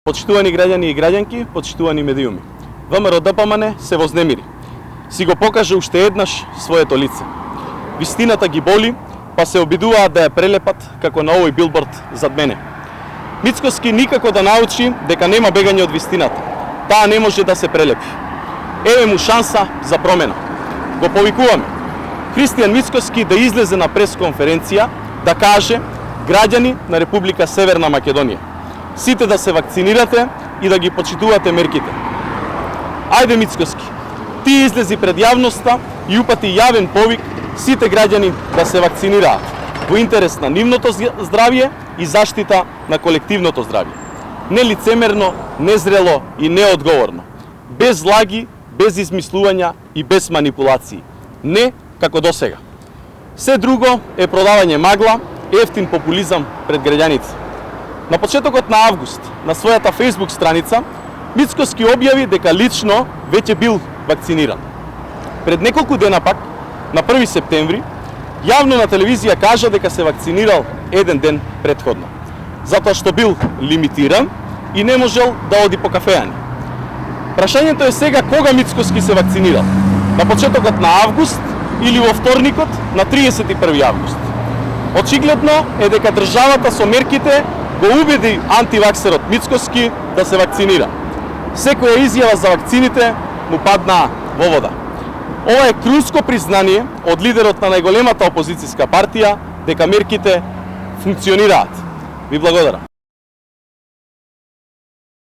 Почитувани граѓани и граѓанки, почитувани медиуми. ВМРО ДПМН се вознемири. Си го покаже уште еднаш своето лице. Вистината ги боли, па се обидуваат да ја прелепат како на овој билборд зад мене. Мицкоски никако да научи дека нема бегање од вистината. Таа не може да се прелепи. Еве му шанса за промена. Го повикуваме Христијан Мицкоски да излезе на пресконференција да каже: граѓани на Република Северна Македонија, сите да се вакцинирате и да ги почитувате мерките. Ајде Мицкоски, ти излези пред јавноста и упати јавен повик сите граѓани да се вакцинираат во интерес на нивното здравје и заштита на колективното здравје. Нелицемерно, незрело и неодговорно. Без лаги, без измислувања и без манипулации. Не како досега. Се друго е продавање магла, ефтин популизам пред граѓаните. На почетокот на август, на својата Facebook страница, Мицкоски објави дека лично веќе бил вакциниран. Пред неколку дена пак, на 1 септември, јавно на телевизија кажа дека се вакцинирал еден ден претходно, затоа што бил лимитиран и не можел да оди по кафејани. Прашањето е сега кога Мицкоски се вакцинирал? На почетокот на август или во вторникот на 31 август? Очигледно е дека државата со мерките го убеди антиваксерот Мицкоски да се вакцинира. Секоја изјава за вакцините му падна во вода. Ова е крунско признание од лидерот на најголемата опозицијска партија дека мерките функционираат. Ви благодарам.